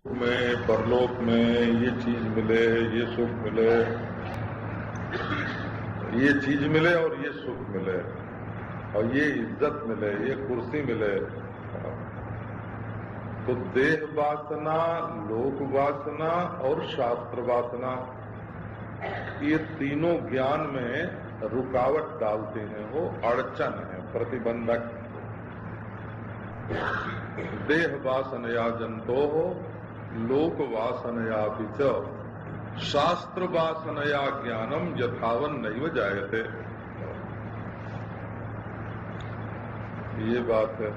में परलोक में ये चीज मिले, ये सुख मिले, ये चीज मिले और ये सुख मिले और ये इज्जत मिले, ये कुर्सी मिले। तो देह वासना, लोक वासना और शास्त्र वासना, ये तीनों ज्ञान में रुकावट डालते हैं, वो अड़चन है, प्रतिबंधक। देह वासनया जंतो हो, लोक वासनया च, शास्त्र वासनया ज्ञानम यथावन नैव जायते। ये बात है।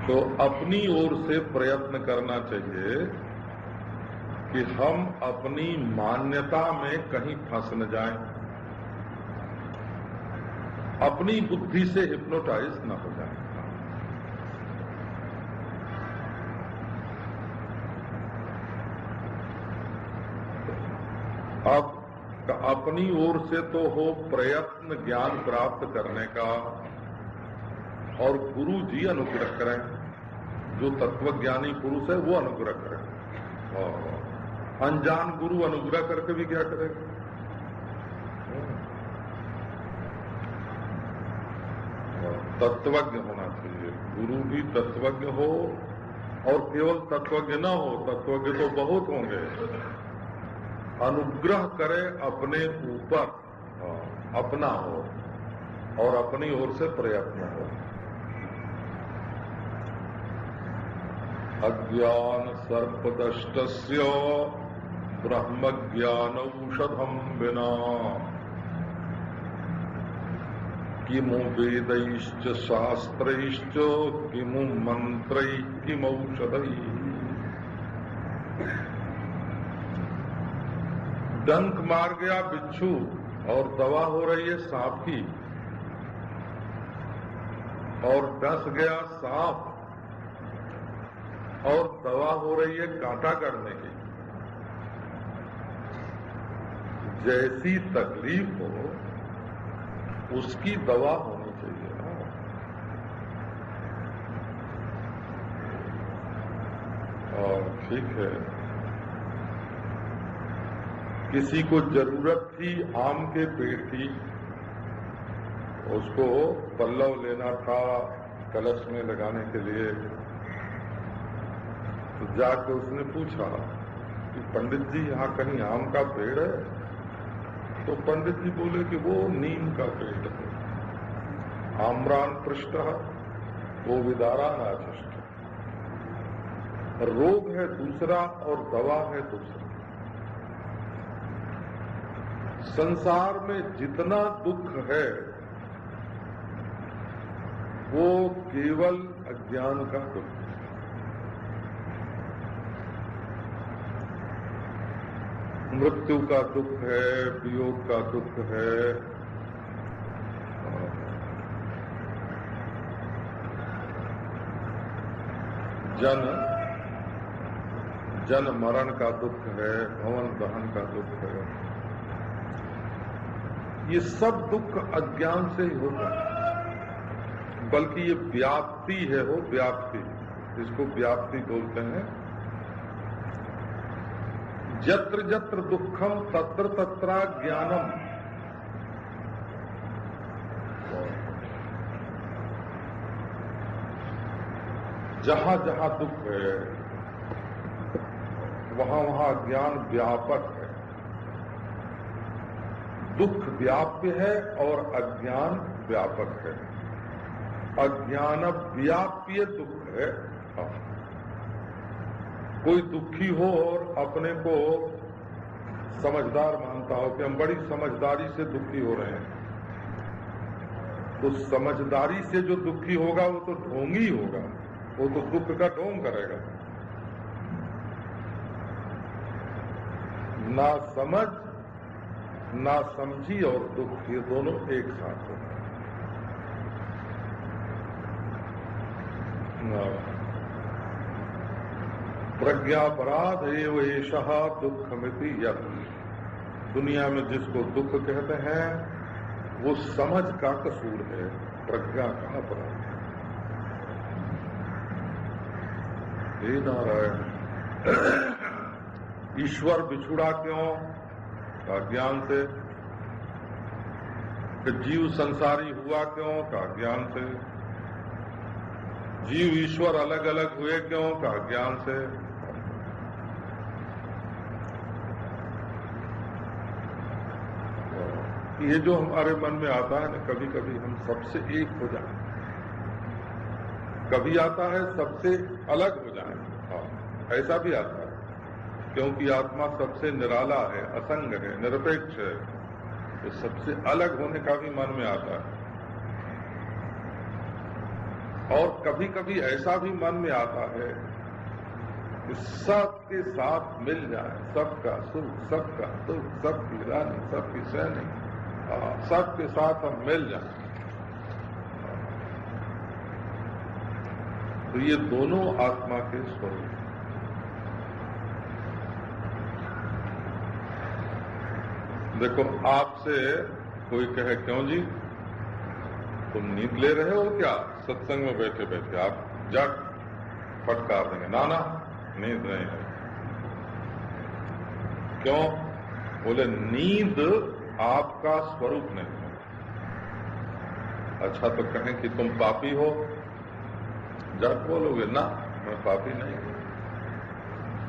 तो अपनी ओर से प्रयत्न करना चाहिए कि हम अपनी मान्यता में कहीं फंस न जाएं, अपनी बुद्धि से हिप्नोटाइज न हो जाएं। अब अपनी ओर से तो हो प्रयत्न ज्ञान प्राप्त करने का, और गुरु जी अनुग्रह करें, जो तत्वज्ञानी पुरुष है वो अनुग्रह करें। और अनजान गुरु अनुग्रह करके भी क्या करेगा? तत्वज्ञ होना चाहिए, गुरु भी तत्वज्ञ हो, और केवल तत्वज्ञ न हो, तत्वज्ञ तो बहुत होंगे। अनुग्रह करे अपने ऊपर, अपना हो और अपनी ओर से प्रयत्न हो। अज्ञान सर्पदष्टस्य ब्रह्म ज्ञान औषधम विना किमु वेदैश्च शास्त्रैश्च किमु मंत्रैः किमौषधैः। डंक मार गया बिच्छू और दवा हो रही है सांप की, और डस गया सांप और दवा हो रही है कांटा काटने की। जैसी तकलीफ हो उसकी दवा होनी चाहिए ना। और ठीक है, किसी को जरूरत थी आम के पेड़ की, उसको पल्लव लेना था कलश में लगाने के लिए, तो जाकर उसने पूछा कि पंडित जी यहाँ कहीं आम का पेड़ है? तो पंडित जी बोले कि वो नीम का पेड़ है, आम्रान पृष्ठ, वो विदारा नाचिष्ट। रोग है दूसरा और दवा है दूसरा। संसार में जितना दुख है वो केवल अज्ञान का दुख है। मृत्यु का दुख है, वियोग का दुख है, जन मरण का दुख है, भवन दहन का दुख है। ये सब दुख अज्ञान से ही होता है, बल्कि ये व्याप्ति है, वो व्याप्ति, इसको व्याप्ति बोलते हैं। यत्र यत्र दुखम तत्र तत्र ज्ञानम। जहां जहां दुख है वहां वहां ज्ञान व्यापक है। दुख व्याप्य है और अज्ञान व्यापक है। अज्ञान व्याप्य दुख है। कोई दुखी हो और अपने को समझदार मानता हो कि हम बड़ी समझदारी से दुखी हो रहे हैं, तो समझदारी से जो दुखी होगा वो तो ढोंगी होगा, वो तो दुख का ढोंग करेगा। ना समझ, ना समझी और दुख, ये दोनों एक साथ होते हैं। प्रज्ञापराध एव एषः दुःखमिति यत्। दुनिया में जिसको दुख कहते हैं वो समझ का कसूर है, प्रज्ञा का अपराध है। हे नारायण, ईश्वर बिछुड़ा क्यों? का ज्ञान से। कि जीव संसारी हुआ क्यों? का ज्ञान से। जीव ईश्वर अलग अलग हुए क्यों? का ज्ञान से। ये जो हमारे मन में आता है ना, कभी कभी हम सबसे एक हो जाए, कभी आता है सबसे अलग हो जाए। हाँ, ऐसा भी आता है, क्योंकि आत्मा सबसे निराला है, असंग है, निरपेक्ष है, तो सबसे अलग होने का भी मन में आता है। और कभी कभी ऐसा भी मन में आता है कि सबके साथ मिल जाए, सबका सुख, सबका दुख, सबकी रानी, सबकी सैनी, सबके साथ हम मिल जाएं। तो ये दोनों आत्मा के स्वरूप। देखो, आपसे कोई कहे, क्यों जी तुम नींद ले रहे हो क्या? सत्संग में बैठे बैठे आप जट फटकार देंगे, ना ना नींद नहीं है। क्यों? बोले नींद आपका स्वरूप नहीं है। अच्छा, तो कहें कि तुम पापी हो, जब बोलोगे ना मैं पापी नहीं हूं।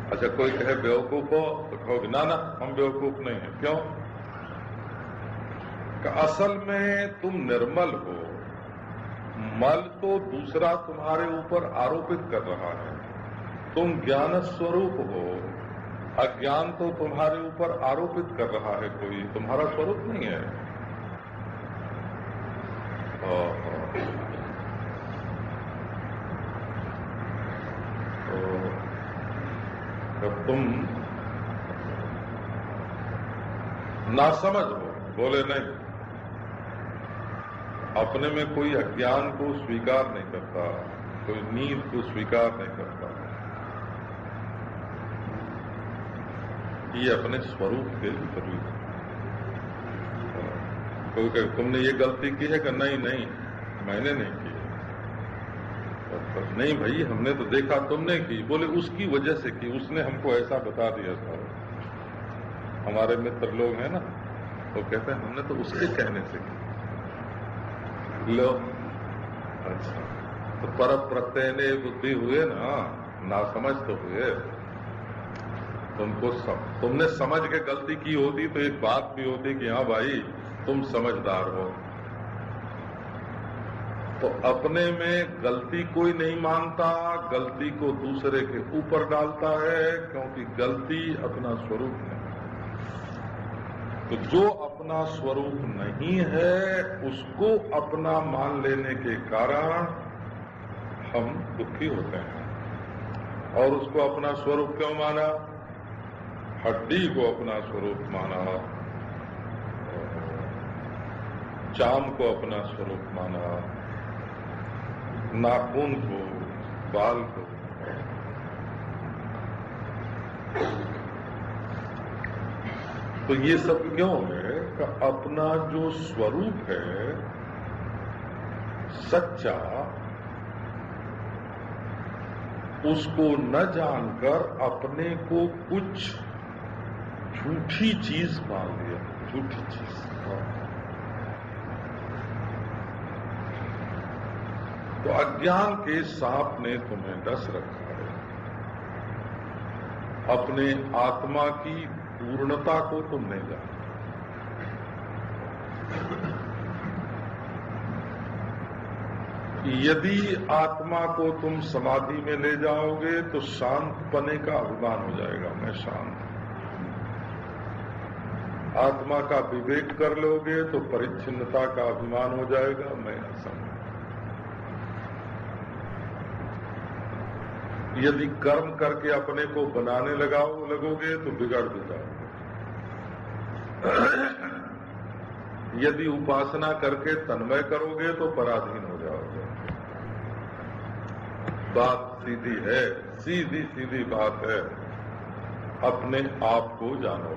अच्छा, कोई कहे बेवकूफ हो, तो कहोगे ना ना हम बेवकूफ नहीं है। क्यों? कि असल में तुम निर्मल हो, मल तो दूसरा तुम्हारे ऊपर आरोपित कर रहा है। तुम ज्ञान स्वरूप हो, अज्ञान तो तुम्हारे ऊपर आरोपित कर रहा है कोई, तुम्हारा स्वरूप नहीं है। जब तुम नासमझ हो, बोले नहीं, अपने में कोई अज्ञान को स्वीकार नहीं करता, कोई नींद को स्वीकार नहीं करता, ये अपने स्वरूप के विपरीत है। कोई कहे तुमने ये गलती की है कि नहीं नहीं मैंने नहीं की। नहीं भाई, हमने तो देखा तुमने की। बोले उसकी वजह से की, उसने हमको ऐसा बता दिया था। हमारे मित्र लोग हैं ना, वो कहते हैं हमने तो उसके कहने से की। लो, अच्छा, तो पर प्रत्यय ने बुद्धि हुए ना समझ तो हुए। तुमने समझ के गलती की होती तो एक बात भी होती कि हाँ भाई तुम समझदार हो। तो अपने में गलती कोई नहीं मानता, गलती को दूसरे के ऊपर डालता है, क्योंकि गलती अपना स्वरूप नहीं। तो जो अपना स्वरूप नहीं है उसको अपना मान लेने के कारण हम दुखी होते हैं। और उसको अपना स्वरूप क्यों माना? हड्डी को अपना स्वरूप माना, चाम को अपना स्वरूप माना, नाखून को, बाल को। तो ये सब क्यों है कि अपना जो स्वरूप है सच्चा, उसको न जानकर अपने को कुछ झूठी चीज मान लिया, झूठी चीज। तो अज्ञान के सांप ने तुम्हें डस रखा है। अपने आत्मा की पूर्णता को तुम नहीं जानते। यदि आत्मा को तुम समाधि में ले जाओगे तो शांत पने का अभिमान हो जाएगा, मैं शांत। आत्मा का विवेक कर लोगे तो परिच्छिन्नता का अभिमान हो जाएगा, मैं असंग। यदि कर्म करके अपने को बनाने लगोगे तो बिगड़ भी जाओगे। यदि उपासना करके तन्मय करोगे तो पराधीन हो जाओगे। बात सीधी है, सीधी सीधी बात है। अपने आप को जानो,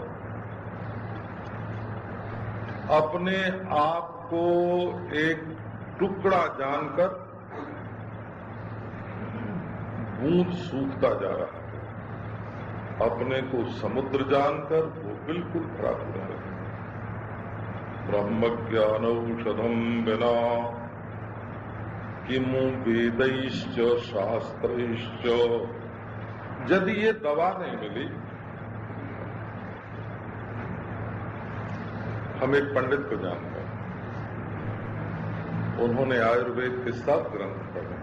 अपने आप को एक टुकड़ा जानकर बूंद सूखता जा रहा है, अपने को समुद्र जानकर वो बिल्कुल भरा पूरा है। ब्रह्म ज्ञानौषधम बिना किमु वेदैश्च शास्त्रैश्च, यदि ये दवा नहीं मिली। हम एक पंडित को जानते हैं, उन्होंने आयुर्वेद के 7 ग्रंथ पढ़े,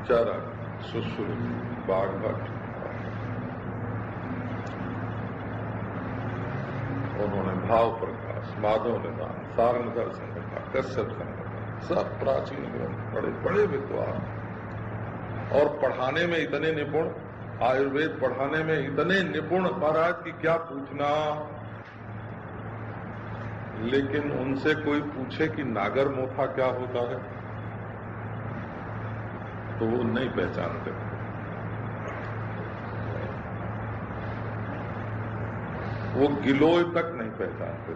चरक, सुश्रुत, वाग्भट, उन्होंने भाव प्रकाश, माधव निदान, सारंग दर्शन का, कश्यप संहिता, सब प्राचीन ग्रंथ पढ़े, बड़े विद्वान और पढ़ाने में इतने निपुण, आयुर्वेद पढ़ाने में इतने निपुण महाराज की क्या पूछना। लेकिन उनसे कोई पूछे कि नागर मोथा क्या होता है तो वो नहीं पहचानते। वो गिलोय तक नहीं पहचानते।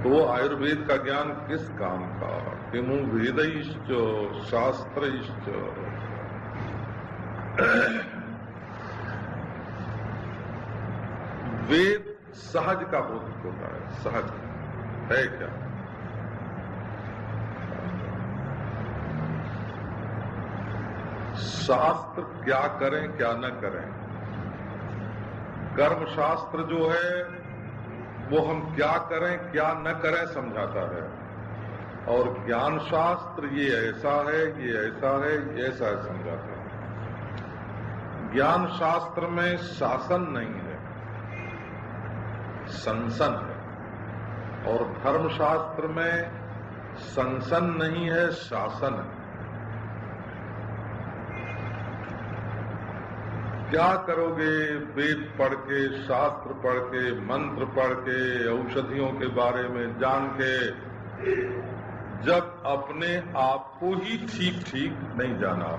तो वो आयुर्वेद का ज्ञान किस काम का? किमु वेदैश्च शास्त्रैश्च, वेद सहज का बोधिक होता है। सहज है क्या? शास्त्र क्या करें क्या न करें, कर्म शास्त्र जो है वो हम क्या करें क्या न करें समझाता है, और ज्ञान शास्त्र ये ऐसा है, ये ऐसा है, ये ऐसा है समझाता है। ज्ञान शास्त्र में शासन नहीं है, संसन है, और धर्मशास्त्र में संसन नहीं है, शासन है। क्या करोगे वेद पढ़ के, शास्त्र पढ़ के, मंत्र पढ़ के, औषधियों के बारे में जान के, जब अपने आप को ही ठीक ठीक नहीं जाना।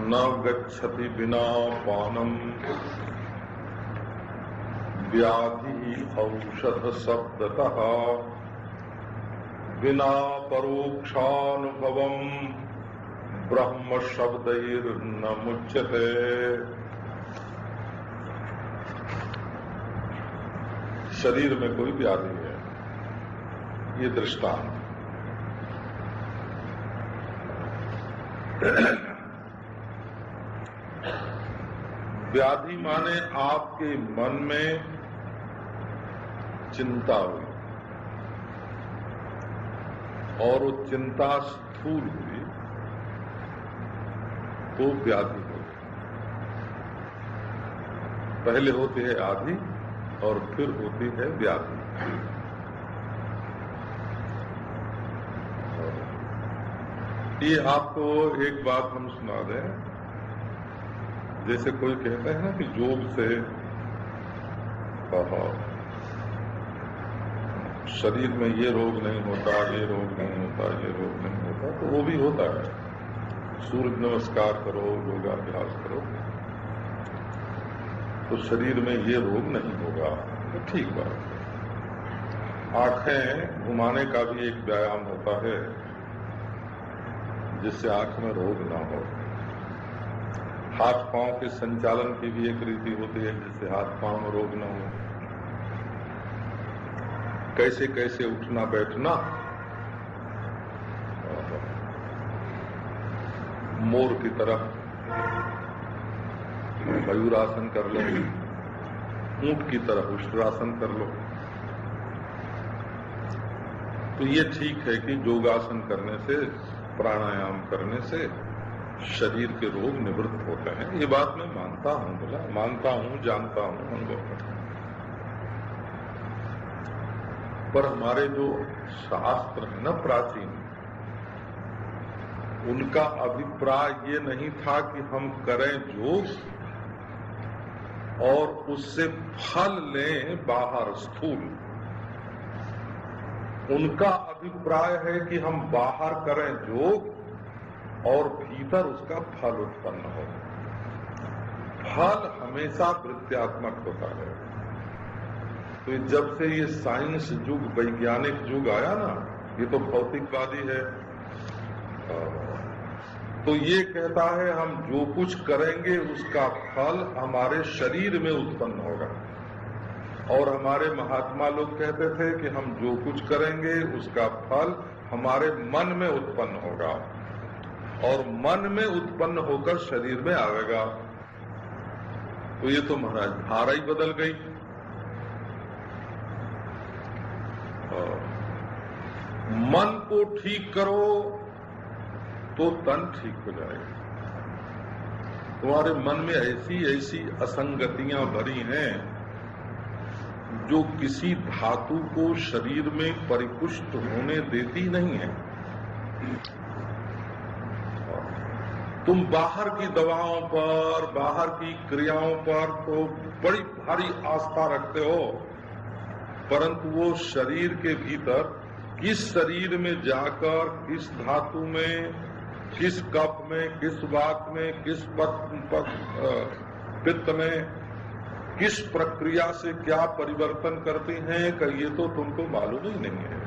न गच्छति बिना पानम व्याधि औषध शब्दतः, बिना परोक्षानुभवम ब्रह्म शब्दैर्न मुच्यते। शरीर में कोई व्याधि है, ये दृष्टांत। व्याधि माने आपके मन में चिंता हुई और वो चिंता स्थूल हुई तो व्याधि हो। पहले होती है आधि और फिर होती है व्याधि। ये आपको एक बात हम सुना दें। जैसे कोई कहते हैं ना कि योग से शरीर में ये रोग नहीं होता, ये रोग नहीं होता, ये रोग नहीं होता, तो वो भी होता है। सूर्य नमस्कार करो, योगाभ्यास करो तो शरीर में ये रोग नहीं होगा, तो ठीक बात है। आंखें घुमाने का भी एक व्यायाम होता है जिससे आंख में रोग ना हो। हाथ पांव के संचालन की भी एक रीति होती है जिससे हाथ पांव में रोग न हो। कैसे कैसे उठना बैठना, मोर की तरह मयूरासन कर लो, ऊंट की तरह उष्ट्रासन कर लो। तो ये ठीक है कि योगासन करने से, प्राणायाम करने से शरीर के रोग निवृत्त होते हैं। ये बात मैं मानता हूं, बोला मानता हूं, जानता हूं, अनुभव करता हूं। पर हमारे जो शास्त्र है ना प्राचीन, उनका अभिप्राय ये नहीं था कि हम करें योग और उससे फल लें बाहर स्थूल। उनका अभिप्राय है कि हम बाहर करें योग और भीतर उसका फल उत्पन्न हो। फल हमेशा वृत्त्यात्मक होता है। तो जब से ये साइंस युग, वैज्ञानिक युग आया ना, ये तो भौतिकवादी है, तो ये कहता है हम जो कुछ करेंगे उसका फल हमारे शरीर में उत्पन्न होगा। और हमारे महात्मा लोग कहते थे कि हम जो कुछ करेंगे उसका फल हमारे मन में उत्पन्न होगा, और मन में उत्पन्न होकर शरीर में आवेगा। तो ये तो महाराज धारा ही बदल गई। मन को ठीक करो तो तन ठीक हो जाएगा। तुम्हारे मन में ऐसी ऐसी असंगतियां भरी हैं जो किसी धातु को शरीर में परिपुष्ट होने देती नहीं है। तुम बाहर की दवाओं पर, बाहर की क्रियाओं पर तो बड़ी भारी आस्था रखते हो, परंतु वो शरीर के भीतर, किस शरीर में जाकर, किस धातु में, किस कफ में, किस वात में, किस पित्त में, किस प्रक्रिया से क्या परिवर्तन करती हैं कि ये तो तुमको मालूम ही नहीं है।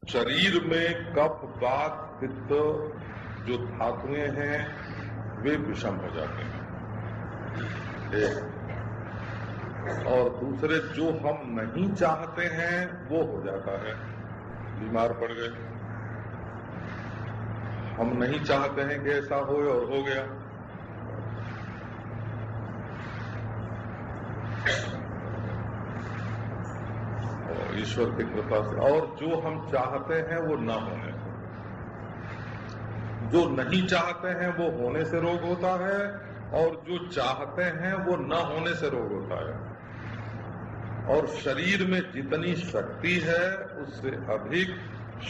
शरीर में कफ, वात, पित्त जो धातुएं हैं वे विषम हो जाते हैं, और दूसरे जो हम नहीं चाहते हैं वो हो जाता है। बीमार पड़ गए, हम नहीं चाहते हैं कि ऐसा हो और हो गया। और ईश्वर की कृपा से, और जो हम चाहते हैं वो न होने, जो नहीं चाहते हैं वो होने से रोग होता है, और जो चाहते हैं वो न होने से रोग होता है। और शरीर में जितनी शक्ति है उससे अधिक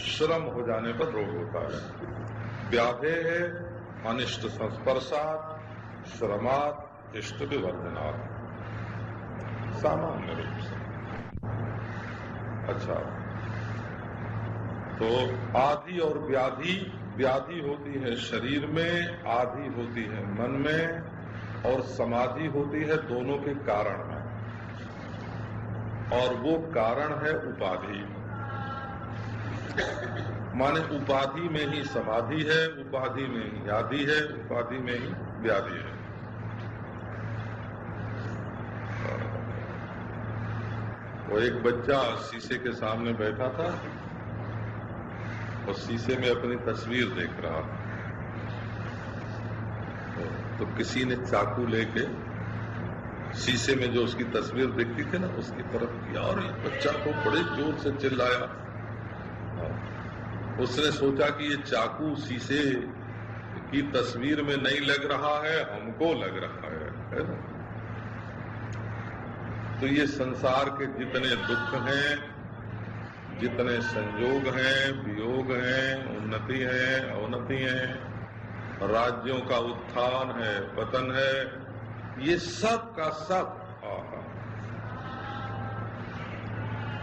श्रम हो जाने पर रोग होता है। व्याधे है अनिष्ट संस्पर्शात, श्रमात इष्ट विवर्धनात्, सामान्य रूप से। अच्छा, तो आदि और व्याधि, व्याधि होती है शरीर में, आदि होती है मन में, और समाधि होती है दोनों के कारण में। और वो कारण है उपाधि, माने उपाधि में ही समाधि है, उपाधि में ही आदि है, उपाधि में ही व्याधि है। वो एक बच्चा शीशे के सामने बैठा था और शीशे में अपनी तस्वीर देख रहा था, तो किसी ने चाकू लेके शीशे में जो उसकी तस्वीर दिखती थी ना उसकी तरफ किया, और ये बच्चा को बड़े जोर से चिल्लाया। उसने सोचा कि ये चाकू शीशे की तस्वीर में नहीं लग रहा है, हमको लग रहा है ना। तो ये संसार के जितने दुख हैं, जितने संयोग हैं, वियोग हैं, उन्नति है, अवनति है, राज्यों का उत्थान है, पतन है, ये सब का सब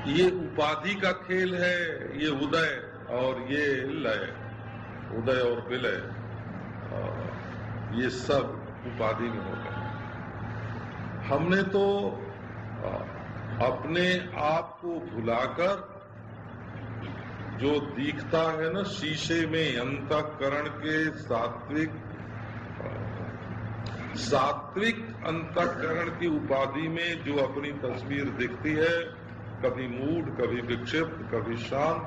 ये उपाधि का खेल है। ये उदय और ये लय, उदय और विलय, ये सब उपाधि में होता है। हमने तो अपने आप को भुलाकर जो दिखता है ना शीशे में, अंतःकरण के सात्विक अंतःकरण की उपाधि में जो अपनी तस्वीर दिखती है, कभी मूढ़, कभी विक्षिप्त, कभी शांत,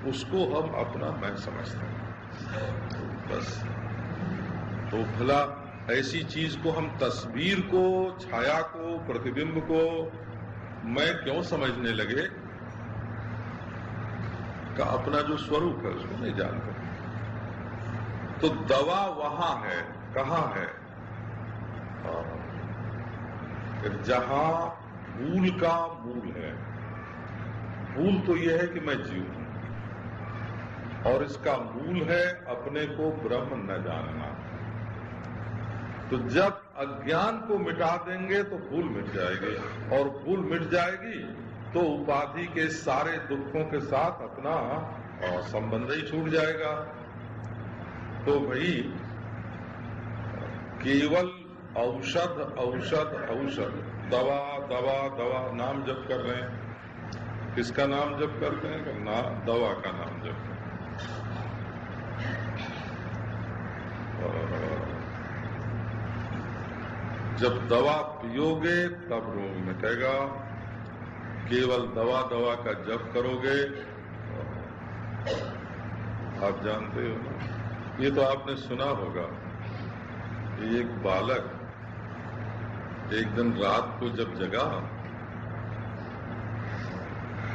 उसको हम अपना मैं समझते हैं बस। तो भला ऐसी चीज को हम तस्वीर को, छाया को, प्रतिबिंब को मैं क्यों समझने लगे का अपना जो स्वरूप है उसको नहीं जानते। तो दवा वहां है, कहाँ है? जहां मूल का मूल है। मूल तो यह है कि मैं जीव हूं, और इसका मूल है अपने को ब्रह्म न जानना। तो जब अज्ञान को मिटा देंगे तो भूल मिट जाएगी, और भूल मिट जाएगी तो उपाधि के सारे दुखों के साथ अपना संबंध ही छूट जाएगा। तो भाई केवल औषध औषध औषध, दवा दवा दवा नाम जप कर रहे हैं। किसका नाम जप करते हैं? दवा का नाम जप करते हैं। जब दवा पियोगे तब रोग मिटेगा। केवल दवा दवा का जप करोगे, आप जानते हो ना, ये तो आपने सुना होगा। एक बालक एक दिन रात को जब जगा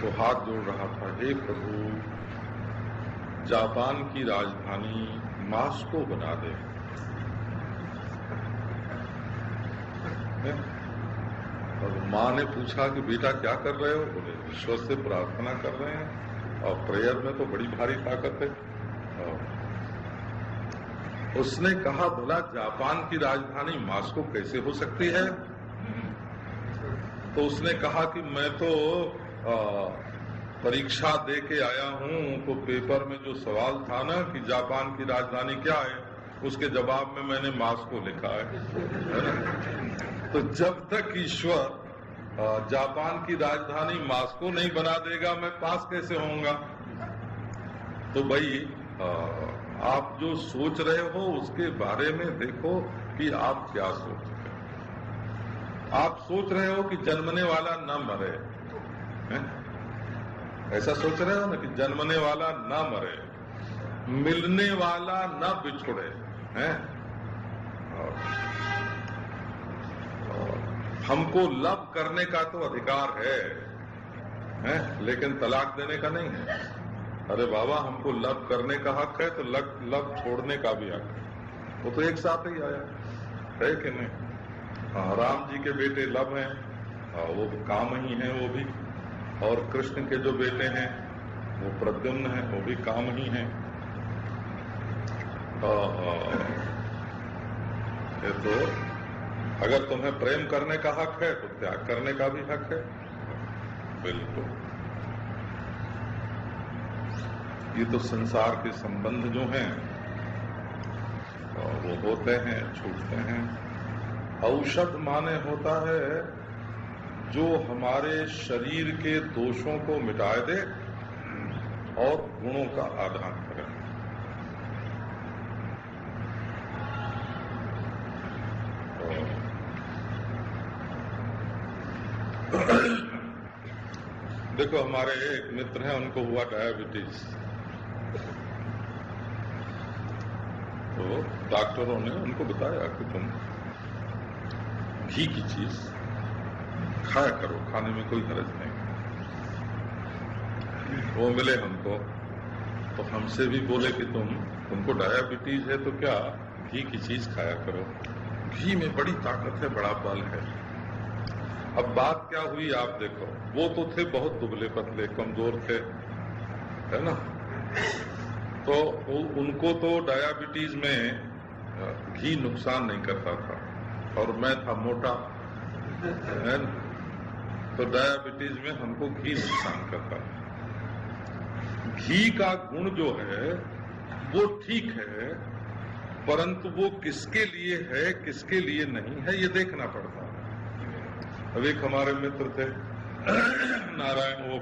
तो हाथ जोड़ रहा था, हे प्रभु, जापान की राजधानी मास्को बना दे। और माँ ने पूछा कि बेटा क्या कर रहे हो? बोले ईश्वर से प्रार्थना कर रहे हैं, और प्रेयर में तो बड़ी भारी ताकत है। उसने कहा, बोला जापान की राजधानी मास्को कैसे हो सकती है? तो उसने कहा कि मैं तो परीक्षा दे के आया हूं, तो पेपर में जो सवाल था ना कि जापान की राजधानी क्या है, उसके जवाब में मैंने मास्को लिखा है। तो जब तक ईश्वर जापान की राजधानी मास्को नहीं बना देगा, मैं पास कैसे होऊंगा? तो भाई आप जो सोच रहे हो उसके बारे में देखो कि आप क्या सोच रहे हो। आप सोच रहे हो कि जन्मने वाला न मरे, ऐसा सोच रहे हो ना कि जन्मने वाला न मरे, मिलने वाला न बिछुड़े, हैं? हमको लव करने का तो अधिकार है, लेकिन तलाक देने का नहीं है। अरे बाबा, हमको लव करने का हक है तो लव छोड़ने का भी हक है। वो तो एक साथ ही आया है कि नहीं? राम जी के बेटे लव हैं, वो काम ही हैं वो भी, और कृष्ण के जो बेटे हैं वो प्रद्युम्न हैं, वो भी काम ही हैं। ये तो अगर तुम्हें प्रेम करने का हक है तो त्याग करने का भी हक है। बिल्कुल। ये तो संसार के संबंध जो हैं वो होते हैं, छूटते हैं। औषध माने होता है जो हमारे शरीर के दोषों को मिटा दे और गुणों का आदान करे। देखो, हमारे एक मित्र हैं, उनको हुआ डायबिटीज। तो डॉक्टरों ने उनको बताया कि तुम घी की चीज खाया करो, खाने में कोई हर्ज नहीं। वो मिले हमको तो हमसे भी बोले कि तुमको डायबिटीज है तो क्या घी की चीज खाया करो, घी में बड़ी ताकत है, बड़ा बल है। अब बात क्या हुई आप देखो, वो तो थे बहुत दुबले पतले, कमजोर थे, है ना? तो उनको तो डायबिटीज में घी नुकसान नहीं करता था, और मैं था मोटा, है ना? तो डायबिटीज में हमको घी नुकसान करता। घी का गुण जो है वो ठीक है, परंतु वो किसके लिए है किसके लिए नहीं है ये देखना पड़ता है। अब एक हमारे मित्र थे नारायण, वो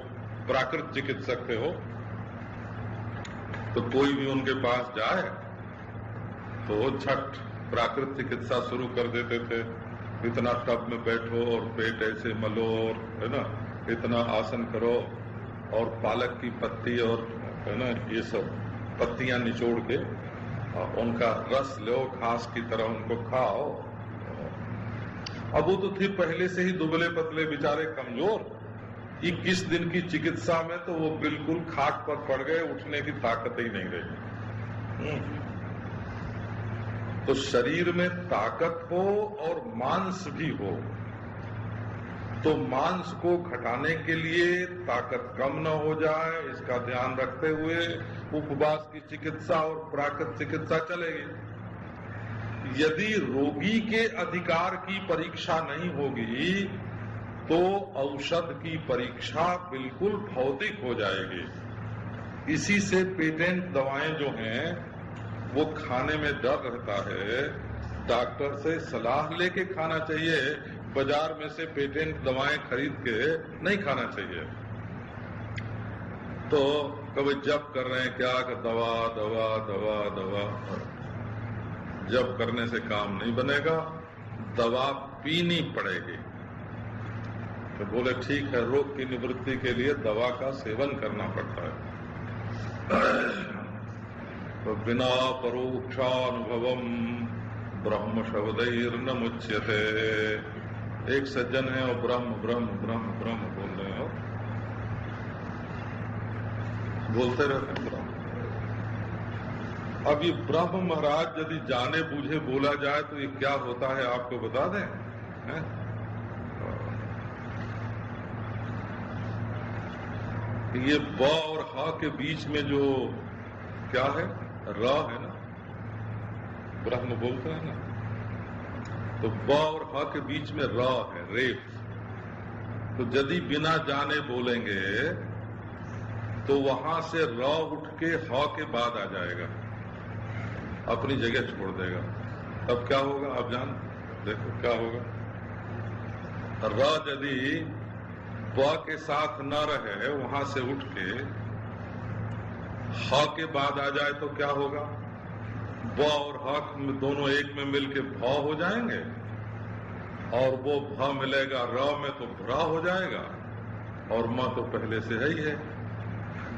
प्राकृत चिकित्सक थे। हो तो कोई भी उनके पास जाए तो वो झट प्राकृत चिकित्सा शुरू कर देते थे। इतना टब में बैठो और पेट ऐसे मलो, और है ना, इतना आसन करो, और पालक की पत्ती और है ना ये सब पत्तियां निचोड़ के उनका रस लो, घास की तरह उनको खाओ। अब वो तो थे पहले से ही दुबले पतले बेचारे, कमजोर। 21 दिन की चिकित्सा में तो वो बिल्कुल खाट पर पड़ गए, उठने की ताकत ही नहीं रही। तो शरीर में ताकत हो और मांस भी हो, तो मांस को घटाने के लिए ताकत कम न हो जाए, इसका ध्यान रखते हुए उपवास की चिकित्सा और प्राकृत चिकित्सा चलेगी। यदि रोगी के अधिकार की परीक्षा नहीं होगी तो औषध की परीक्षा बिल्कुल भौतिक हो जाएगी। इसी से पेटेंट दवाएं जो हैं वो खाने में डर रहता है, डॉक्टर से सलाह लेके खाना चाहिए, बाजार में से पेटेंट दवाएं खरीद के नहीं खाना चाहिए। तो कभी जप कर रहे हैं क्या कि दवा दवा दवा दवा, जप करने से काम नहीं बनेगा, दवा पीनी पड़ेगी। तो बोले ठीक है, रोग की निवृत्ति के लिए दवा का सेवन करना पड़ता है। तो बिना परोक्षानुभवम ब्रह्म शब्दैर्न मुच्यते। एक सज्जन है और ब्रह्म ब्रह्म ब्रह्म ब्रह्म बोल रहे हो, बोलते रहते हैं ब्रह्म। अब ये ब्रह्म महाराज यदि जाने बूझे बोला जाए तो ये क्या होता है आपको बता दें, है? ये ब और हा के बीच में जो क्या है, र है ना, ब्रह्म बोलते हैं ना, तो ब और ह के बीच में र है, रेफ। तो यदि बिना जाने बोलेंगे तो वहां से र उठ के ह के बाद आ जाएगा, अपनी जगह छोड़ देगा। तब क्या होगा आप जान देखो क्या होगा। र यदि ब के साथ न रहे, वहां से उठ के ह के बाद आ जाए तो क्या होगा, ब और ह दोनों एक में मिलके भ हो जाएंगे, और वो भ मिलेगा र में तो भ्रा हो जाएगा, और म तो पहले से है ही है।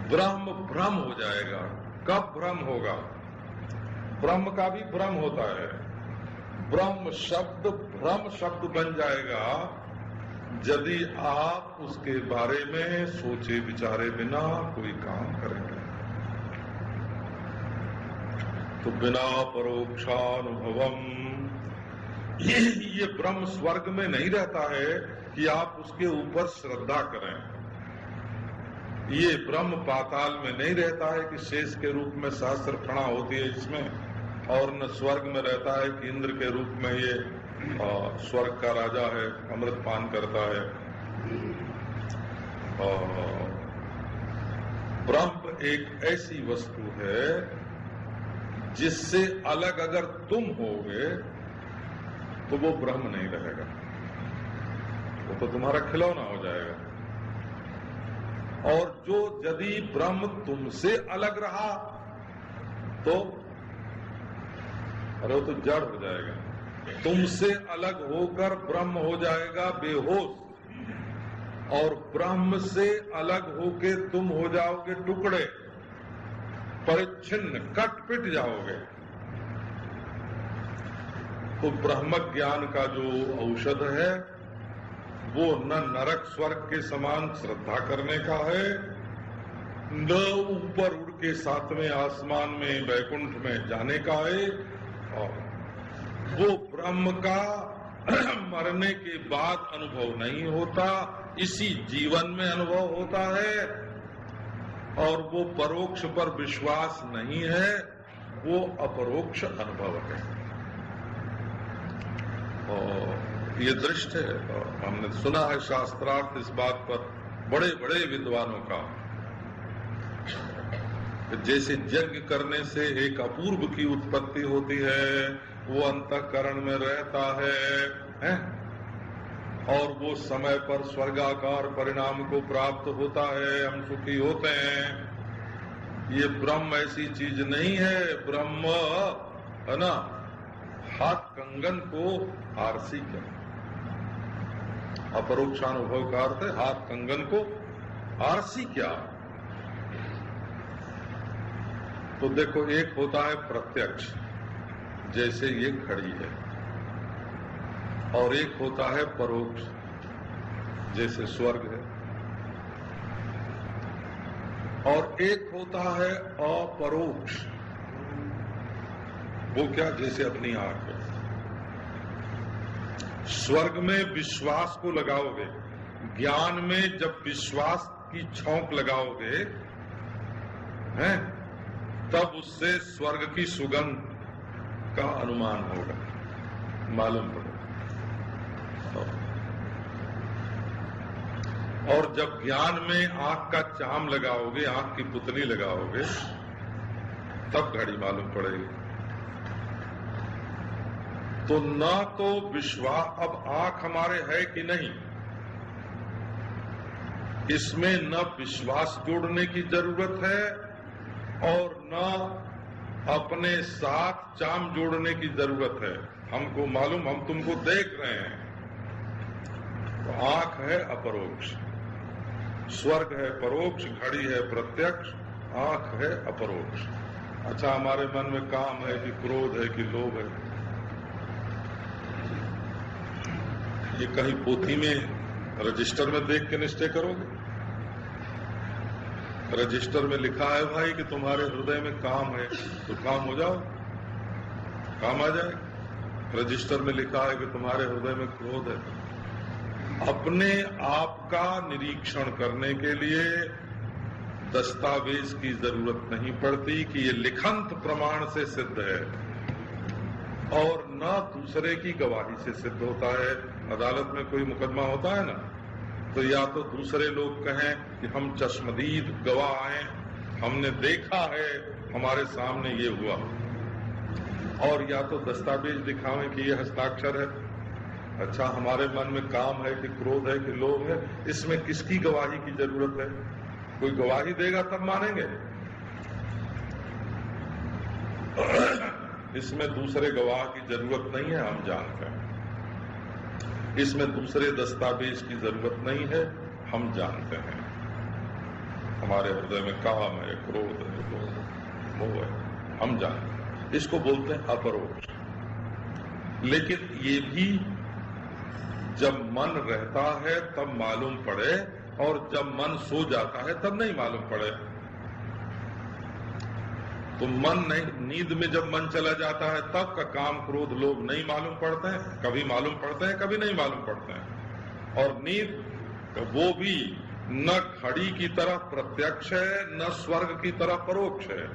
ब्रह्म भ्रम हो जाएगा। कब भ्रम होगा? ब्रह्म का भी भ्रम होता है। ब्रह्म शब्द भ्रम शब्द बन जाएगा यदि आप उसके बारे में सोचे विचारे बिना कोई काम करेंगे। तो बिना परोक्षानुभवम, ये ब्रह्म स्वर्ग में नहीं रहता है कि आप उसके ऊपर श्रद्धा करें। ये ब्रह्म पाताल में नहीं रहता है कि शेष के रूप में सहस्त्र फणा होती है इसमें, और न स्वर्ग में रहता है कि इंद्र के रूप में ये स्वर्ग का राजा है, अमृत पान करता है। ब्रह्म एक ऐसी वस्तु है जिससे अलग अगर तुम होगे तो वो ब्रह्म नहीं रहेगा, वो तो तुम्हारा खिलौना हो जाएगा। और जो यदि ब्रह्म तुमसे अलग रहा तो अरे वो तो जड़ हो जाएगा। तुमसे अलग होकर ब्रह्म हो जाएगा बेहोश, और ब्रह्म से अलग होके तुम हो जाओगे टुकड़े, परिच्छिन्न, कट पिट जाओगे। तो ब्रह्म ज्ञान का जो औषध है वो न नरक स्वर्ग के समान श्रद्धा करने का है, न ऊपर उड़ के सातवें आसमान में वैकुंठ में जाने का है। और वो ब्रह्म का मरने के बाद अनुभव नहीं होता, इसी जीवन में अनुभव होता है। और वो परोक्ष पर विश्वास नहीं है, वो अपरोक्ष अनुभव है। और ये दृष्ट है, हमने सुना है शास्त्रार्थ इस बात पर बड़े बड़े विद्वानों का, जैसे यज्ञ करने से एक अपूर्व की उत्पत्ति होती है, वो अंतःकरण में रहता है, और वो समय पर स्वर्गाकार परिणाम को प्राप्त होता है, हम सुखी होते हैं। ये ब्रह्म ऐसी चीज नहीं है। ब्रह्म है ना, हाथ कंगन को आरसी क्या, अपरोक्षानुभव का अर्थ है हाथ कंगन को आरसी क्या। तो देखो, एक होता है प्रत्यक्ष, जैसे ये घड़ी है, और एक होता है परोक्ष, जैसे स्वर्ग है, और एक होता है अपरोक्ष, वो क्या, जैसे अपनी आंख है। स्वर्ग में विश्वास को लगाओगे, ज्ञान में जब विश्वास की छौंक लगाओगे हैं, तब उससे स्वर्ग की सुगंध का अनुमान होगा, मालूम होगा। और जब ज्ञान में आंख का चाम लगाओगे, आंख की पुतली लगाओगे, तब घड़ी मालूम पड़ेगी। तो न तो विश्वास, अब आंख हमारे है कि नहीं, इसमें न विश्वास जोड़ने की जरूरत है और न अपने साथ चाम जोड़ने की जरूरत है। हमको मालूम, हम तुमको देख रहे हैं, तो आंख है अपरोक्ष, स्वर्ग है परोक्ष, घड़ी है प्रत्यक्ष, आंख है अपरोक्ष। अच्छा, हमारे मन में काम है कि क्रोध है कि लोभ है, ये कहीं पोथी में रजिस्टर में देख के निश्चय करोगे? रजिस्टर में लिखा है भाई कि तुम्हारे हृदय में काम है, तो काम हो जाओ, काम आ जाए। रजिस्टर में लिखा है कि तुम्हारे हृदय में क्रोध है। अपने आप का निरीक्षण करने के लिए दस्तावेज की जरूरत नहीं पड़ती कि ये लिखंत प्रमाण से सिद्ध है, और न दूसरे की गवाही से सिद्ध होता है। अदालत में कोई मुकदमा होता है ना, तो या तो दूसरे लोग कहें कि हम चश्मदीद गवाह हैं, हमने देखा है, हमारे सामने ये हुआ, और या तो दस्तावेज दिखावें कि ये हस्ताक्षर है। अच्छा, हमारे मन में काम है कि क्रोध है कि लोभ है, इसमें किसकी गवाही की जरूरत है? कोई गवाही देगा तब मानेंगे। इसमें दूसरे गवाह की जरूरत नहीं है, हम जानते हैं। इसमें दूसरे दस्तावेज की जरूरत नहीं है, हम जानते हैं। हमारे हृदय में काम है, क्रोध है, मोह है, हम जानते हैं। इसको बोलते हैं अपरोक्ष। लेकिन ये भी जब मन रहता है तब मालूम पड़े, और जब मन सो जाता है तब नहीं मालूम पड़े। तो मन नहीं, नींद में जब मन चला जाता है तब का काम क्रोध लोभ नहीं मालूम पड़ते हैं, कभी मालूम पड़ते हैं, कभी नहीं मालूम पड़ते हैं। और नींद वो भी न घड़ी की तरह प्रत्यक्ष है, न स्वर्ग की तरह परोक्ष है।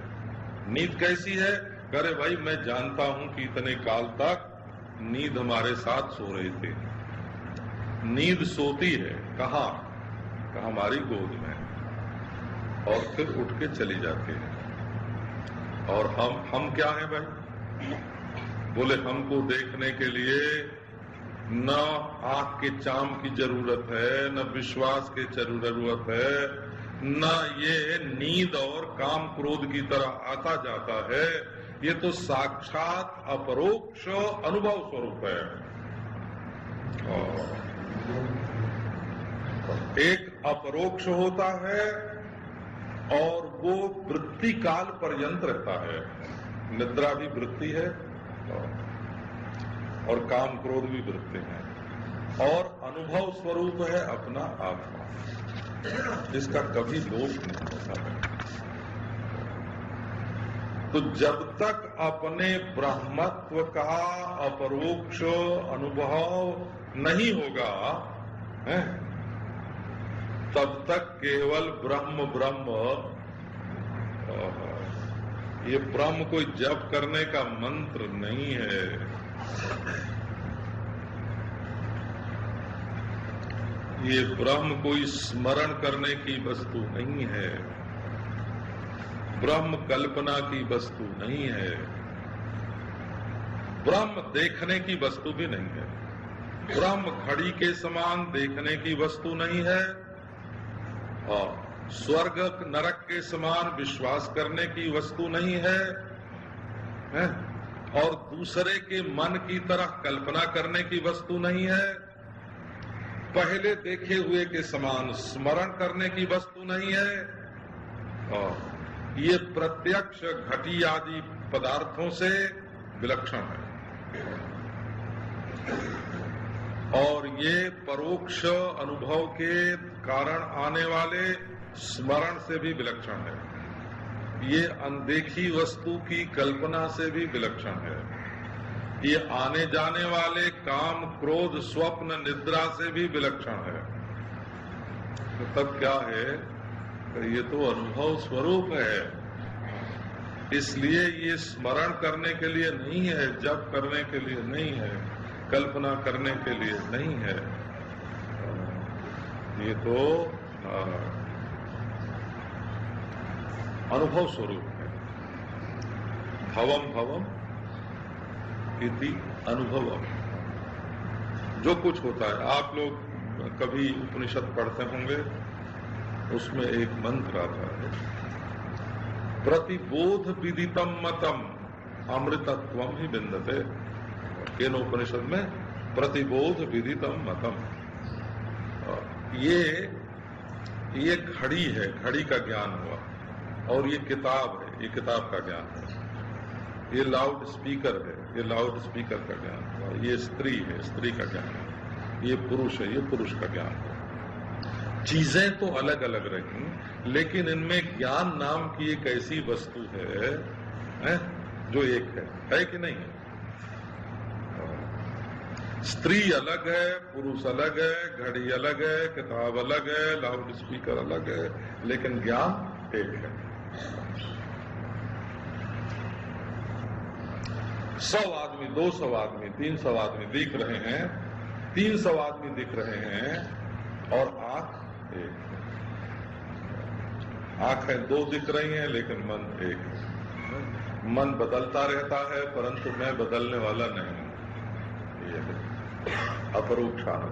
नींद कैसी है? करे भाई, मैं जानता हूं कि इतने काल तक नींद हमारे साथ सो रही थी। नींद सोती है कहाँ? हमारी गोद में, और फिर उठ के चली जाती है। और हम क्या हैं भाई? बोले हमको देखने के लिए न आंख के चाम की जरूरत है, न विश्वास की जरूरत है, न ये नींद और काम क्रोध की तरह आता जाता है। ये तो साक्षात अपरोक्ष अनुभव स्वरूप है। एक अपरोक्ष होता है और वो वृत्ति काल पर्यंत रहता है। निद्रा भी वृत्ति है और काम क्रोध भी वृत्ति है, और अनुभव स्वरूप है अपना आत्मा, जिसका कभी लोप नहीं होता है। तो जब तक अपने ब्रह्मत्व का अपरोक्ष अनुभव नहीं होगा है, तब तक केवल ब्रह्म ब्रह्म, ये ब्रह्म कोई जप करने का मंत्र नहीं है। ये ब्रह्म कोई स्मरण करने की वस्तु नहीं है, ब्रह्म कल्पना की वस्तु नहीं है, ब्रह्म देखने की वस्तु भी नहीं है, ब्रह्म घड़ी के समान देखने की वस्तु नहीं है, और स्वर्ग नरक के समान विश्वास करने की वस्तु नहीं है, और दूसरे के मन की तरह कल्पना करने की वस्तु नहीं है, पहले देखे हुए के समान स्मरण करने की वस्तु नहीं है, और ये प्रत्यक्ष घटी आदि पदार्थों से विलक्षण है, और ये परोक्ष अनुभव के कारण आने वाले स्मरण से भी विलक्षण है, ये अनदेखी वस्तु की कल्पना से भी विलक्षण है, ये आने जाने वाले काम क्रोध स्वप्न निद्रा से भी विलक्षण है। तो तब क्या है? ये तो अनुभव स्वरूप है, इसलिए ये स्मरण करने के लिए नहीं है, जप करने के लिए नहीं है, कल्पना करने के लिए नहीं है। ये तो अनुभव स्वरूप है। भवम भवम इति अनुभवम। जो कुछ होता है, आप लोग कभी उपनिषद पढ़ते होंगे, उसमें एक मंत्र आता है, प्रतिबोध विदितम मतम अमृतत्वम ही बिंदते। केन उपनिषद में प्रतिबोध विदितम मतम। ये घड़ी है, घड़ी का ज्ञान हुआ, और ये किताब है, ये किताब का ज्ञान है। ये लाउड स्पीकर है, ये लाउड स्पीकर का ज्ञान हुआ। ये स्त्री है, स्त्री का ज्ञान है। ये पुरुष है, ये पुरुष का ज्ञान हुआ। चीजें तो अलग अलग रही, लेकिन इनमें ज्ञान नाम की एक ऐसी वस्तु है जो एक है कि नहीं? स्त्री अलग है, पुरुष अलग है, घड़ी अलग है, किताब अलग है, लाउड स्पीकर अलग है, लेकिन ज्ञान एक है। 100 आदमी, 200 आदमी, 300 आदमी दिख रहे हैं, 300 आदमी दिख रहे हैं, और आंख एक है। आंखें 2 दिख रही हैं, लेकिन मन एक है। मन बदलता रहता है, परंतु मैं बदलने वाला नहीं। ये है अपरोक्षान।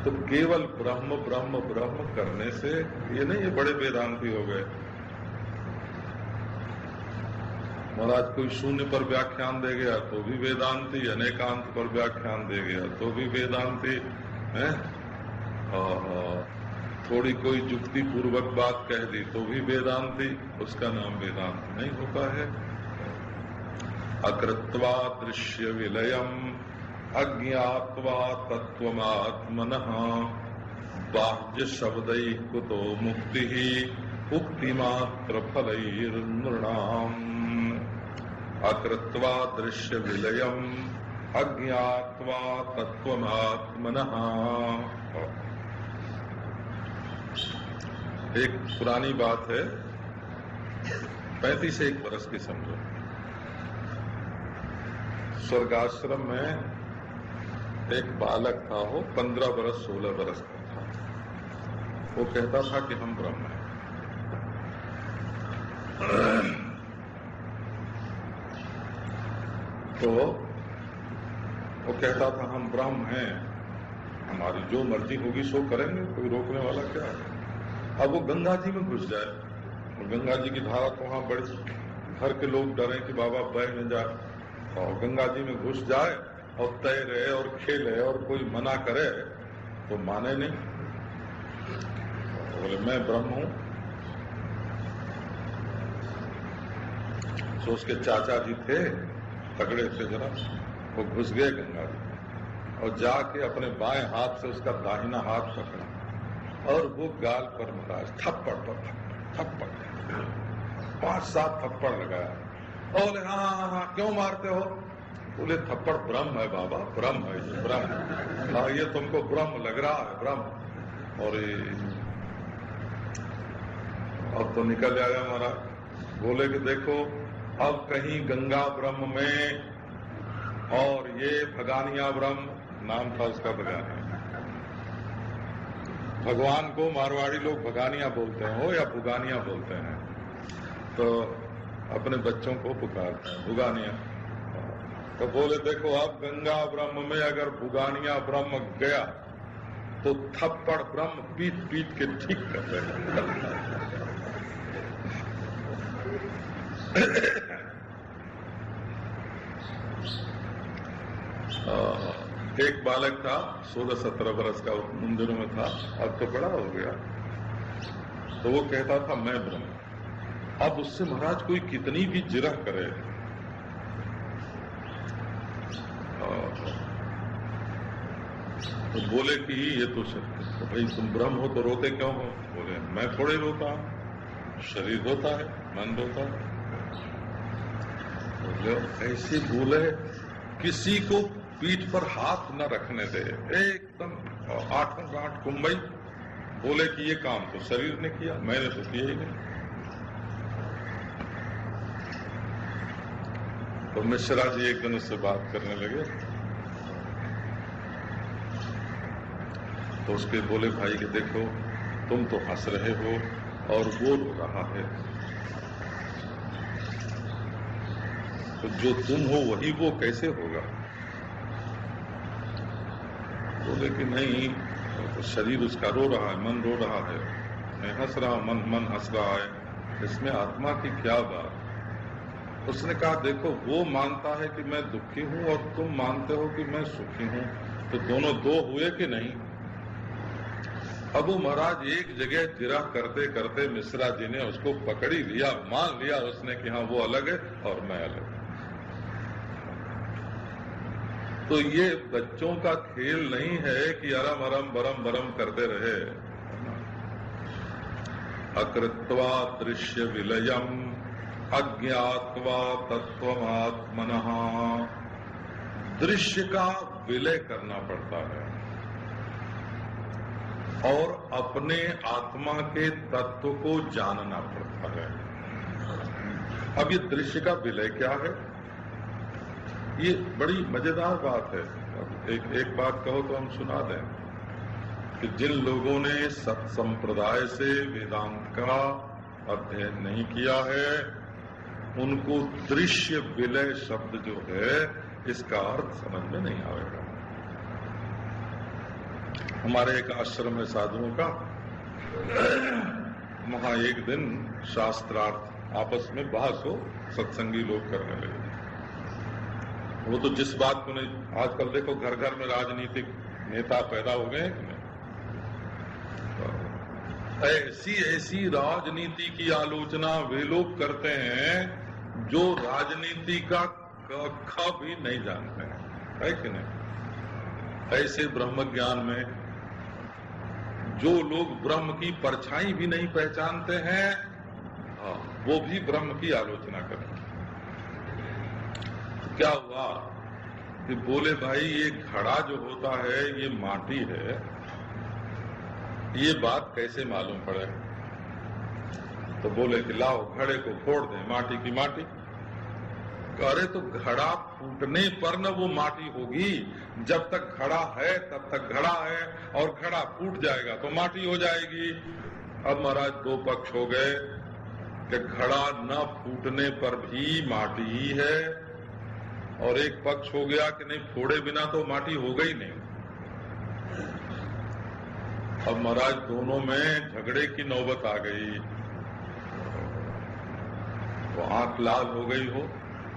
तो केवल ब्रह्म ब्रह्म ब्रह्म करने से ये नहीं, ये बड़े वेदांती हो गए। महाराज कोई शून्य पर व्याख्यान दे गया तो भी वेदांती, अनेकांत पर व्याख्यान दे गया तो भी वेदांती है, और थोड़ी कोई युक्ति पूर्वक बात कह दी तो भी वेदांती। उसका नाम वेदांत नहीं होता है। अकृत्वा दृश्य विलयम अज्ञात्वा तत्वमात्मनः बाह्य शब्दैः कुतो मुक्तिः उक्तिमात्र फलैर्नृणाम्। अकृत्वा दृश्य विलयम अज्ञात्वा तत्वमात्मनः। एक पुरानी बात है, 35 बरस की समझो। स्वर्गाश्रम में एक बालक था, वो 15 बरस 16 बरस का था। वो कहता था कि हम ब्रह्म हैं। तो वो कहता था हम ब्रह्म हैं, हमारी जो मर्जी होगी सो करेंगे, कोई रोकने वाला क्या है। अब वो गंगा जी में घुस जाए, गंगा जी की धारा तो वहां बड़ी, घर के लोग डरे कि बाबा बह न जाए, और गंगा जी में घुस जाए और तैरे और खेले और कोई मना करे तो माने नहीं। बोले मैं ब्रह्म हूं। तो उसके चाचा जी थे, तगड़े थे जरा, वो घुस गए गंगा जी और जाके अपने बाएं हाथ से उसका दाहिना हाथ पकड़ा और वो गाल पर महाराज थप्पड़ पर थप्पड़ 5-7 थप्पड़ लगाया। बोले हाँ, क्यों मारते हो? बोले थप्पड़ ब्रह्म है बाबा, ब्रह्म है ये, ब्रह्म। हाँ, ये तुमको ब्रह्म लग रहा है, ब्रह्म। और अब तो निकल आया महाराज। बोले कि देखो, अब कहीं गंगा ब्रह्म में और ये भगानिया ब्रह्म, नाम था उसका भगानिया। भगवान को मारवाड़ी लोग भगानिया बोलते हैं हो या भुगानिया बोलते हैं, तो अपने बच्चों को पुकारते हैं भुगानिया। तो बोले देखो, अब गंगा ब्रह्म में अगर भुगानिया ब्रह्म गया तो थप्पड़ ब्रह्म पीट पीट के ठीक कर देगा। एक बालक था 16-17 बरस का, उन दिनों में था, अब तो बड़ा हो गया। तो वो कहता था मैं ब्रह्म। अब उससे महाराज कोई कितनी भी जिरह करे, तो बोले कि ये तो भाई तुम ब्रह्म हो तो रोते क्यों हो? बोले मैं थोड़े रोता हूं, शरीर रोता है, मन रोता है। बोले ऐसे बोले, किसी को पीठ पर हाथ न रखने दे, एकदम 8 गांठ कुंबई। बोले कि ये काम तो शरीर ने किया, मैंने तो किया ही नहीं। तो मिश्रा जी एक दिन उससे बात करने लगे। तो उसके बोले भाई कि देखो तुम तो हंस रहे हो और वो रो रहा है, तो जो तुम हो वही वो कैसे होगा? बोले कि नहीं, तो शरीर उसका रो रहा है, मन रो रहा है, मैं हंस रहा हूं, मन हंस रहा है, इसमें आत्मा की क्या बात? उसने कहा देखो वो मानता है कि मैं दुखी हूं और तुम मानते हो कि मैं सुखी हूं, तो दोनों दो हुए कि नहीं? अब वो महाराज एक जगह जिरह करते करते मिश्रा जी ने उसको पकड़ ही लिया, मान लिया उसने कि हाँ वो अलग है और मैं अलग। तो ये बच्चों का खेल नहीं है कि अरम अरम बरम बरम करते रहे। अकृत्वा दृश्य विलयम अज्ञात्वा तत्वमात्मनः, दृश्य का विलय करना पड़ता है और अपने आत्मा के तत्व को जानना पड़ता है। अब ये दृश्य का विलय क्या है? ये बड़ी मजेदार बात है। एक बात कहो तो हम सुना दें कि जिन लोगों ने सत्संप्रदाय से वेदांत का अध्ययन नहीं किया है उनको दृश्य विलय शब्द जो है इसका अर्थ समझ में नहीं आएगा। हमारे एक आश्रम में साधुओं का वहां एक दिन शास्त्रार्थ आपस में बहस हो, सत्संगी लोग करने लगे। वो तो जिस बात को नहीं, आजकल देखो घर घर में राजनीतिक नेता पैदा हो गए कि नहीं, ऐसी ऐसी राजनीति की आलोचना वे लोग करते हैं जो राजनीति का ख भी नहीं जानते हैं, है कि नहीं? ऐसे ब्रह्म ज्ञान में जो लोग ब्रह्म की परछाई भी नहीं पहचानते हैं वो भी ब्रह्म की आलोचना करते हैं। क्या हुआ कि बोले भाई ये घड़ा जो होता है ये माटी है, ये बात कैसे मालूम पड़े? तो बोले कि लाओ घड़े को फोड़ दें, माटी की माटी। अरे तो घड़ा फूटने पर न वो माटी होगी, जब तक घड़ा है तब तक घड़ा है और घड़ा फूट जाएगा तो माटी हो जाएगी। अब महाराज दो पक्ष हो गए कि घड़ा न फूटने पर भी माटी ही है और एक पक्ष हो गया कि नहीं फोड़े बिना तो माटी हो गई नहीं। अब महाराज दोनों में झगड़े की नौबत आ गई, वो आंख लाल हो गई हो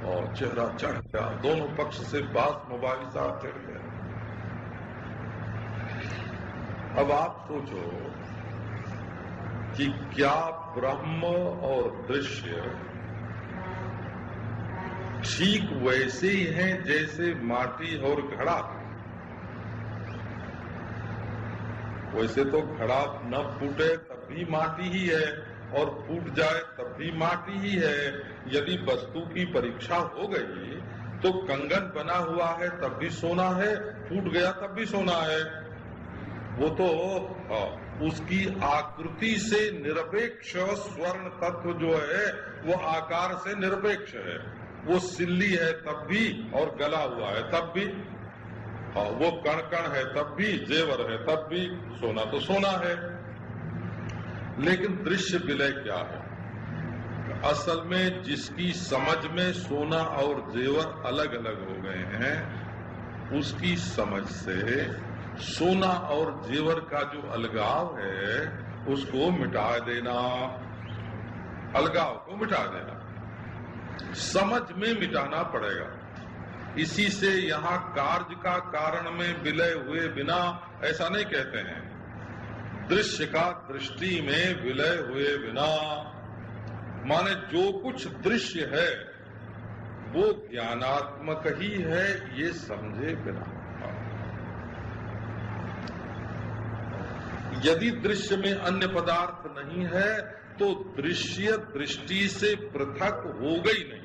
और चेहरा चढ़ गया, दोनों पक्ष से बात मुबाहिसा चढ़ गया। अब आप सोचो कि क्या ब्रह्म और दृश्य ठीक वैसे ही हैं जैसे माटी और घड़ा? वैसे तो घड़ा न फूटे तब भी माटी ही है और फूट जाए तब भी माटी ही है। यदि वस्तु की परीक्षा हो गई तो कंगन बना हुआ है तब भी सोना है, फूट गया तब भी सोना है। वो तो उसकी आकृति से निरपेक्ष स्वर्ण तत्व जो है वो आकार से निरपेक्ष है। वो सिल्ली है तब भी और गला हुआ है तब भी, वो कण कण है तब भी, जेवर है तब भी, सोना तो सोना है। लेकिन दृश्य विलय क्या है? असल में जिसकी समझ में सोना और जेवर अलग अलग हो गए हैं उसकी समझ से सोना और जेवर का जो अलगाव है उसको मिटा देना, अलगाव को मिटा देना, समझ में मिटाना पड़ेगा। इसी से यहाँ कार्य का कारण में विलय हुए बिना ऐसा नहीं कहते हैं। दृश्य का दृष्टि में विलय हुए बिना माने जो कुछ दृश्य है वो ज्ञानात्मक ही है ये समझे बिना। यदि दृश्य में अन्य पदार्थ नहीं है तो दृश्य दृष्टि से पृथक हो गई नहीं।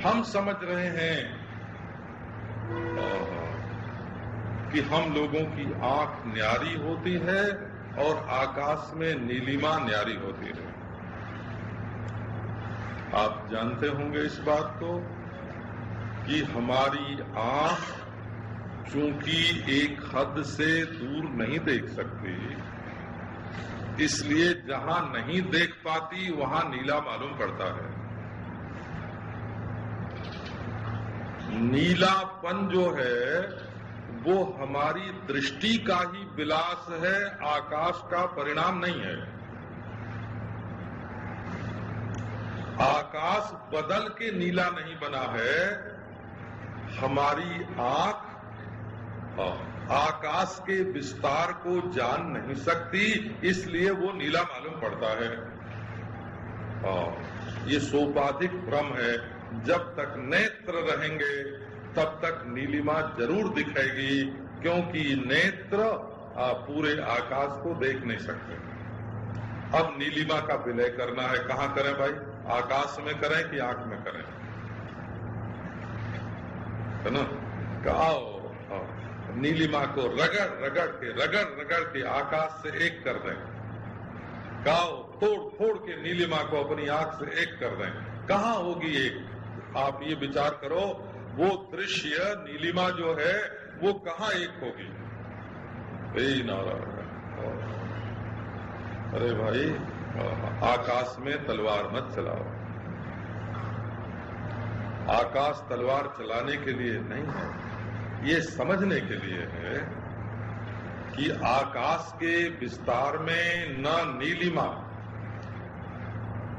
हम समझ रहे हैं कि हम लोगों की आंख न्यारी होती है और आकाश में नीलिमा न्यारी होती है। आप जानते होंगे इस बात को कि हमारी आंख चूंकि एक हद से दूर नहीं देख सकती, इसलिए जहां नहीं देख पाती वहां नीला मालूम पड़ता है। नीलापन जो है वो हमारी दृष्टि का ही विलास है, आकाश का परिणाम नहीं है। आकाश बदल के नीला नहीं बना है, हमारी आंख आकाश के विस्तार को जान नहीं सकती, इसलिए वो नीला मालूम पड़ता है। ये सोपाधिक भ्रम है। जब तक नेत्र रहेंगे तब तक नीलिमा जरूर दिखेगी, क्योंकि नेत्र पूरे आकाश को देख नहीं सकते। अब नीलिमा का विलय करना है, कहाँ करें भाई? आकाश में करें कि आंख में करें? है ना? आओ नीलिमा को रगड़ के आकाश से एक कर दें। गाओ तोड़ के नीलिमा को अपनी आंख से एक कर दें। कहाँ होगी एक? आप ये विचार करो, वो दृश्य नीलिमा जो है वो कहाँ एक होगी? नारायण। अरे भाई, आकाश में तलवार मत चलाओ। आकाश तलवार चलाने के लिए नहीं है, ये समझने के लिए है कि आकाश के विस्तार में न नीलिमा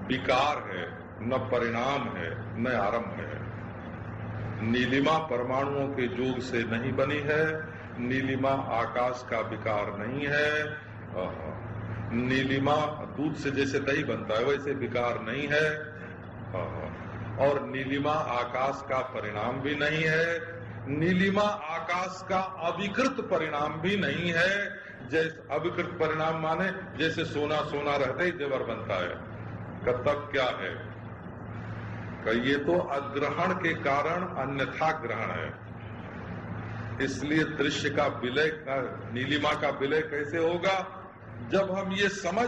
विकार है, न परिणाम है, न आरंभ है। नीलिमा परमाणुओं के जोग से नहीं बनी है, नीलिमा आकाश का विकार नहीं है। नीलिमा दूध से जैसे दही बनता है वैसे विकार नहीं है, और नीलिमा आकाश का परिणाम भी नहीं है। नीलिमा आकाश का अविकृत परिणाम भी नहीं है। जैसे अविकृत परिणाम माने जैसे सोना सोना रहते ही जेवर बनता है, तब क्या है? ये तो अग्रहण के कारण अन्यथा ग्रहण है। इसलिए दृश्य का विलय, नीलिमा का विलय कैसे होगा? जब हम ये समझ